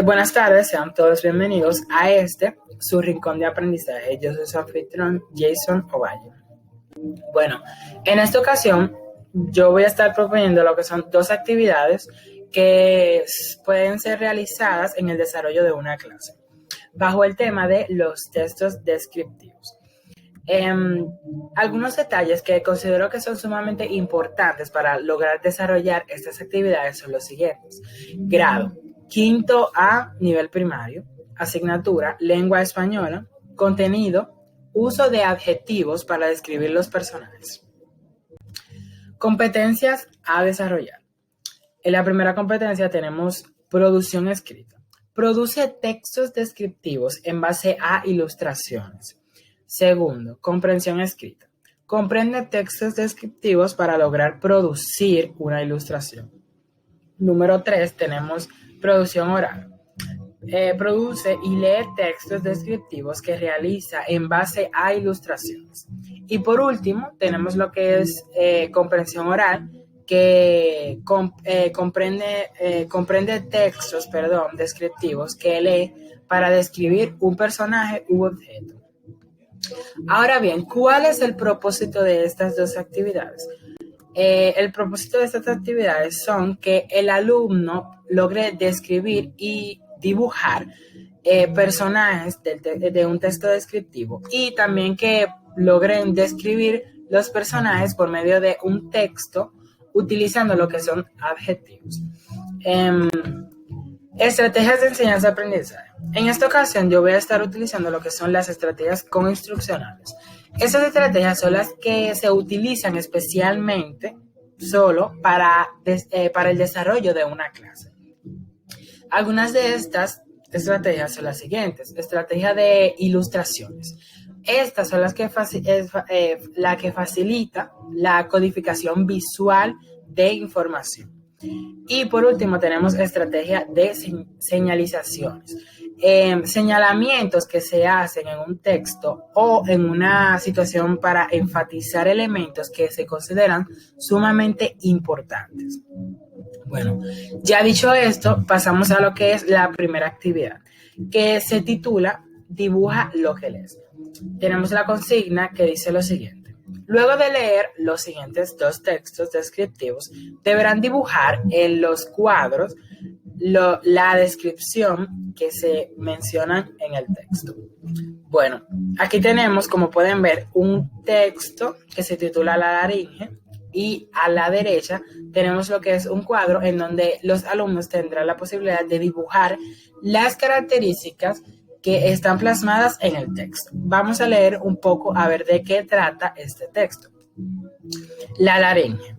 Buenas tardes, sean todos bienvenidos a su rincón de aprendizaje. Yo soy su anfitrión, Jason Ovalle. Bueno, en esta ocasión yo voy a estar proponiendo lo que son dos actividades que pueden ser realizadas en el desarrollo de una clase, bajo el tema de los textos descriptivos. Algunos detalles que considero que son sumamente importantes para lograr desarrollar estas actividades son los siguientes. Grado, quinto A, nivel primario. Asignatura, lengua española. Contenido, uso de adjetivos para describir los personajes. Competencias a desarrollar. En la primera competencia tenemos producción escrita. Produce textos descriptivos en base a ilustraciones. Segundo, comprensión escrita. Comprende textos descriptivos para lograr producir una ilustración. Número 3, tenemos producción oral. Produce y lee textos descriptivos que realiza en base a ilustraciones. Y por último, tenemos lo que es comprensión oral, que comprende textos descriptivos que lee para describir un personaje u objeto. Ahora bien, ¿cuál es el propósito de estas dos actividades? El propósito de estas actividades son que el alumno logre describir y dibujar personajes de un texto descriptivo y también que logren describir los personajes por medio de un texto utilizando lo que son adjetivos. Estrategias de enseñanza-aprendizaje. En esta ocasión yo voy a estar utilizando lo que son las estrategias co-instruccionales. Estas estrategias son las que se utilizan especialmente solo para el desarrollo de una clase. Algunas de estas estrategias son las siguientes. Estrategia de ilustraciones. Estas son las que facilita la codificación visual de información. Y por último tenemos estrategia de señalizaciones. Señalamientos que se hacen en un texto o en una situación para enfatizar elementos que se consideran sumamente importantes. Bueno, ya dicho esto, pasamos a lo que es la primera actividad, que se titula Dibuja lo que lees. Tenemos la consigna que dice lo siguiente. Luego de leer los siguientes dos textos descriptivos, deberán dibujar en los cuadros la descripción que se mencionan en el texto. Bueno, aquí tenemos, como pueden ver, un texto que se titula La laringe y a la derecha tenemos lo que es un cuadro en donde los alumnos tendrán la posibilidad de dibujar las características que están plasmadas en el texto. Vamos a leer un poco a ver de qué trata este texto. La laringe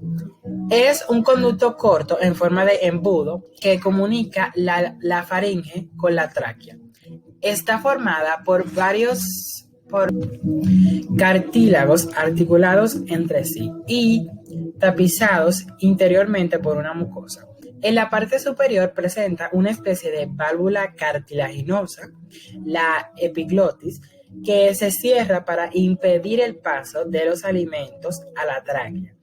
es un conducto corto en forma de embudo que comunica la faringe con la tráquea. Está formada por cartílagos articulados entre sí y tapizados interiormente por una mucosa. En la parte superior presenta una especie de válvula cartilaginosa, la epiglotis, que se cierra para impedir el paso de los alimentos a la tráquea.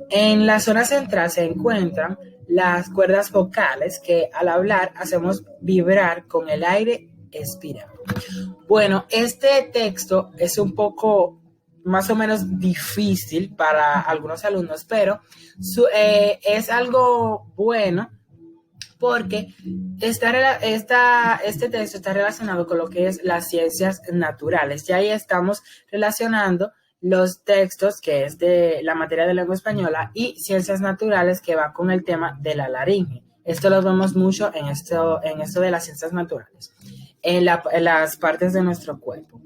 En la zona central se encuentran las cuerdas vocales que al hablar hacemos vibrar con el aire expirado. Bueno, este texto es un poco más o menos difícil para algunos alumnos, pero es algo bueno porque este texto está relacionado con lo que es las ciencias naturales. Ya ahí estamos relacionando los textos que es de la materia de lengua española y ciencias naturales que va con el tema de la laringe. Esto lo vemos mucho en esto de las ciencias naturales, en las partes de nuestro cuerpo.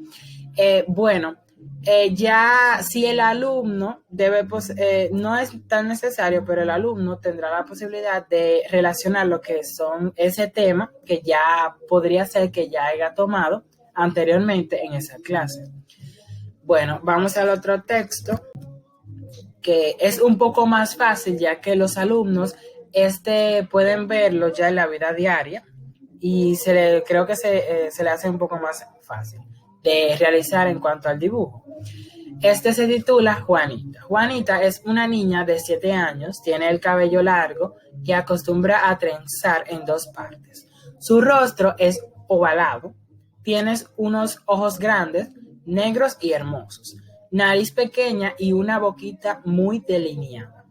Ya si el alumno no es tan necesario, pero el alumno tendrá la posibilidad de relacionar lo que son ese tema que ya podría ser que ya haya tomado anteriormente en esa clase. Bueno, vamos al otro texto que es un poco más fácil ya que los alumnos pueden verlo ya en la vida diaria y creo que se le hace un poco más fácil de realizar en cuanto al dibujo. Este se titula Juanita. Juanita es una niña de 7 años, tiene el cabello largo que acostumbra a trenzar en 2 partes. Su rostro es ovalado, tienes unos ojos grandes, negros y hermosos, nariz pequeña y una boquita muy delineada.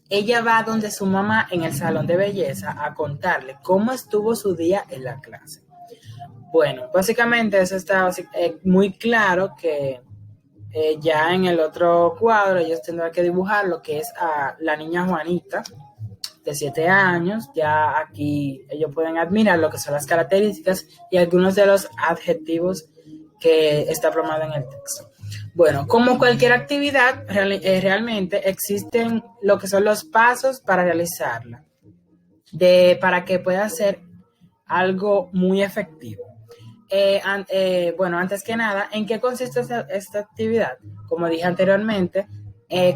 Ella va donde su mamá en el salón de belleza a contarle cómo estuvo su día en la clase. Bueno, básicamente eso está muy claro que ya en el otro cuadro ellos tendrán que dibujar lo que es a la niña Juanita de 7 años. Ya aquí ellos pueden admirar lo que son las características y algunos de los adjetivos que está plasmado en el texto. Bueno, como cualquier actividad, realmente existen lo que son los pasos para realizarla, para que pueda ser algo muy efectivo. Bueno, antes que nada, ¿en qué consiste esta actividad? Como dije anteriormente,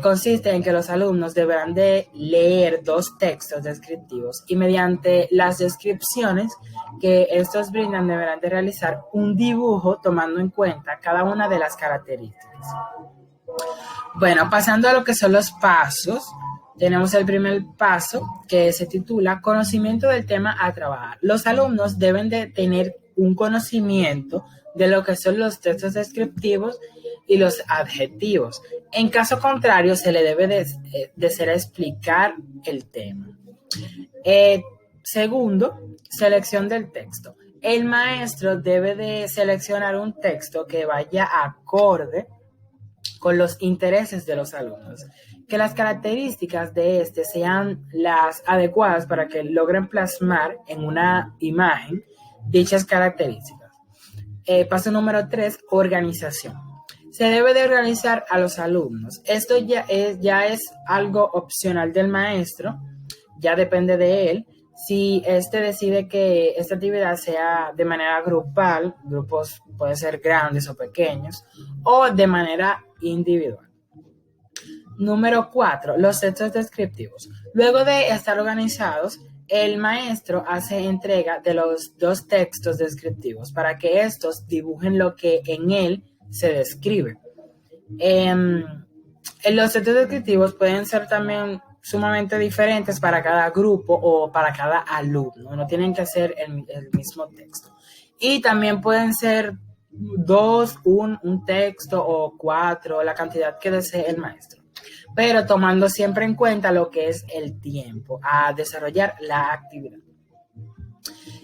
consiste en que los alumnos deberán de leer 2 textos descriptivos y mediante las descripciones que estos brindan deberán de realizar un dibujo tomando en cuenta cada una de las características. Bueno, pasando a lo que son los pasos, tenemos el primer paso que se titula Conocimiento del tema a trabajar. Los alumnos deben de tener un conocimiento de lo que son los textos descriptivos y los adjetivos. En caso contrario, se le debe de ser a explicar el tema. Segundo, selección del texto. El maestro debe de seleccionar un texto que vaya acorde con los intereses de los alumnos, que las características de este sean las adecuadas para que logren plasmar en una imagen dichas características. Paso número 3, organización. Se debe de organizar a los alumnos. Esto ya es algo opcional del maestro, ya depende de él. Si éste decide que esta actividad sea de manera grupal, grupos pueden ser grandes o pequeños, o de manera individual. Número 4, los textos descriptivos. Luego de estar organizados, el maestro hace entrega de los 2 textos descriptivos para que estos dibujen lo que en él se describe. Los textos descriptivos pueden ser también sumamente diferentes para cada grupo o para cada alumno. No tienen que ser el mismo texto. Y también pueden ser 2, un texto o 4, la cantidad que desee el maestro. Pero tomando siempre en cuenta lo que es el tiempo a desarrollar la actividad.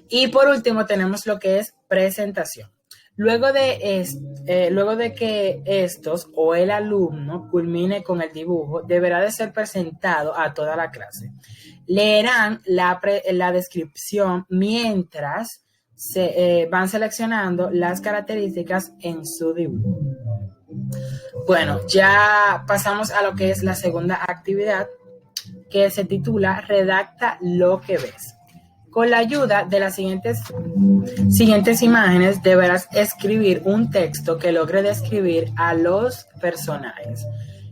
Y por último tenemos lo que es presentación. Luego de que estos o el alumno culmine con el dibujo, deberá de ser presentado a toda la clase. Leerán la descripción mientras se van seleccionando las características en su dibujo. Bueno, ya pasamos a lo que es la segunda actividad, que se titula Redacta lo que ves. Con la ayuda de las siguientes imágenes deberás escribir un texto que logre describir a los personajes.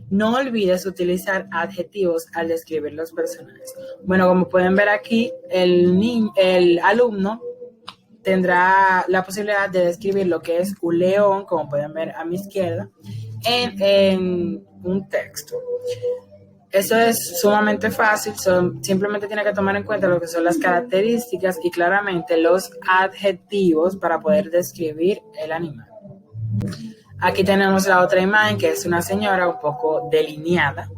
No olvides utilizar adjetivos al describir los personajes. Bueno, como pueden ver aquí, el alumno tendrá la posibilidad de describir lo que es un león, como pueden ver a mi izquierda, en un texto. Esto es sumamente fácil, simplemente tiene que tomar en cuenta lo que son las características y claramente los adjetivos para poder describir el animal. Aquí tenemos la otra imagen, que es una señora un poco delineada.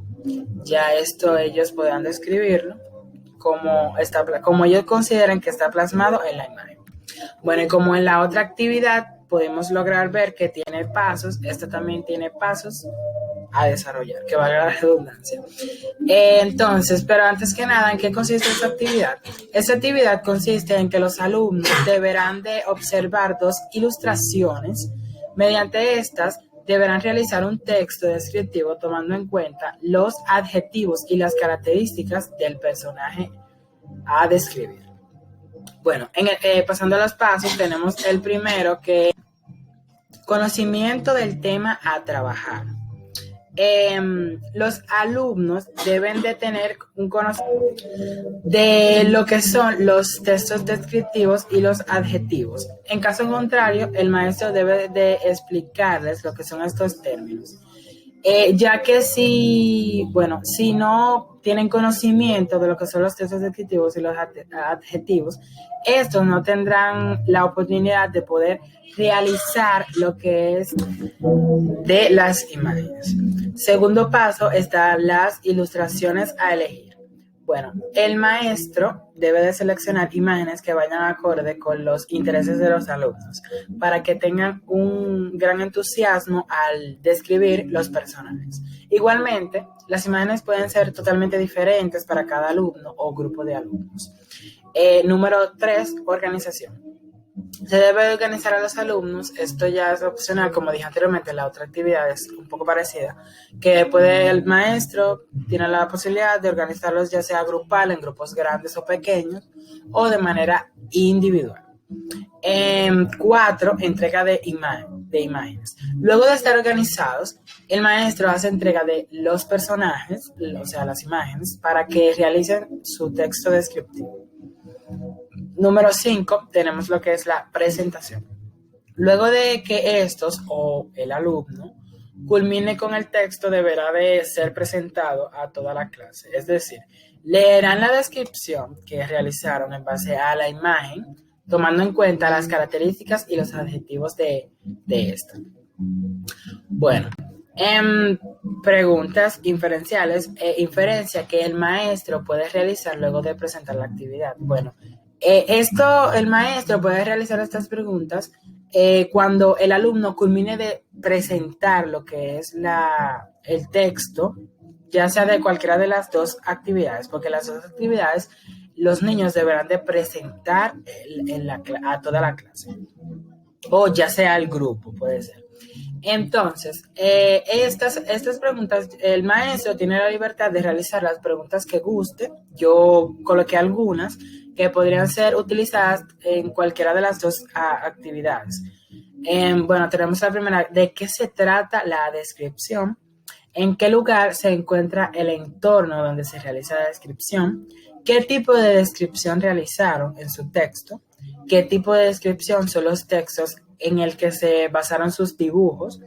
Ya esto ellos podrán describirlo como ellos consideran que está plasmado en la imagen. Bueno, y como en la otra actividad podemos lograr ver que tiene pasos, esta también tiene pasos a desarrollar, que valga la redundancia. Entonces, pero antes que nada, ¿en qué consiste esta actividad? Esta actividad consiste en que los alumnos deberán de observar 2 ilustraciones. Mediante estas, deberán realizar un texto descriptivo tomando en cuenta los adjetivos y las características del personaje a describir. Bueno, pasando a los pasos, tenemos el primero, que es conocimiento del tema a trabajar. Los alumnos deben de tener un conocimiento de lo que son los textos descriptivos y los adjetivos. En caso contrario, el maestro debe de explicarles lo que son estos términos. Ya que si no tienen conocimiento de lo que son los textos descriptivos y los adjetivos, estos no tendrán la oportunidad de poder realizar lo que es de las imágenes. Segundo paso están las ilustraciones a elegir. Bueno, el maestro debe de seleccionar imágenes que vayan acorde con los intereses de los alumnos para que tengan un gran entusiasmo al describir los personajes. Igualmente, las imágenes pueden ser totalmente diferentes para cada alumno o grupo de alumnos. Número 3, organización. Se debe organizar a los alumnos, esto ya es opcional, como dije anteriormente, la otra actividad es un poco parecida, que el maestro tiene la posibilidad de organizarlos ya sea grupal, en grupos grandes o pequeños, o de manera individual. 4, entrega de imágenes. Luego de estar organizados, el maestro hace entrega de los personajes, o sea, las imágenes, para que realicen su texto descriptivo. Número 5, tenemos lo que es la presentación. Luego de que estos o el alumno culmine con el texto, deberá de ser presentado a toda la clase. Es decir, leerán la descripción que realizaron en base a la imagen, tomando en cuenta las características y los adjetivos de esta. Bueno, preguntas inferenciales inferencia que el maestro puede realizar luego de presentar la actividad. Bueno, el maestro puede realizar estas preguntas cuando el alumno culmine de presentar lo que es el texto, ya sea de cualquiera de las dos actividades, porque las dos actividades los niños deberán de presentar a toda la clase, o ya sea el grupo, puede ser. Entonces, estas preguntas, el maestro tiene la libertad de realizar las preguntas que guste. Yo coloqué algunas que podrían ser utilizadas en cualquiera de las dos actividades. Bueno, tenemos la primera, ¿de qué se trata la descripción? ¿En qué lugar se encuentra el entorno donde se realiza la descripción? ¿Qué tipo de descripción realizaron en su texto? ¿Qué tipo de descripción son los textos en el que se basaron sus dibujos?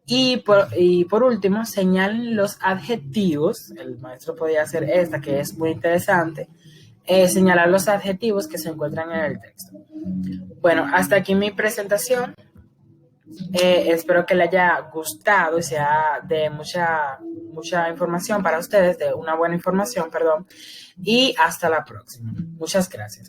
Y por último, señalen los adjetivos. El maestro podía hacer esta, que es muy interesante. Señalar los adjetivos que se encuentran en el texto. Bueno, hasta aquí mi presentación. Espero que le haya gustado y sea de mucha información para ustedes, de una buena información, perdón. Y hasta la próxima. Muchas gracias.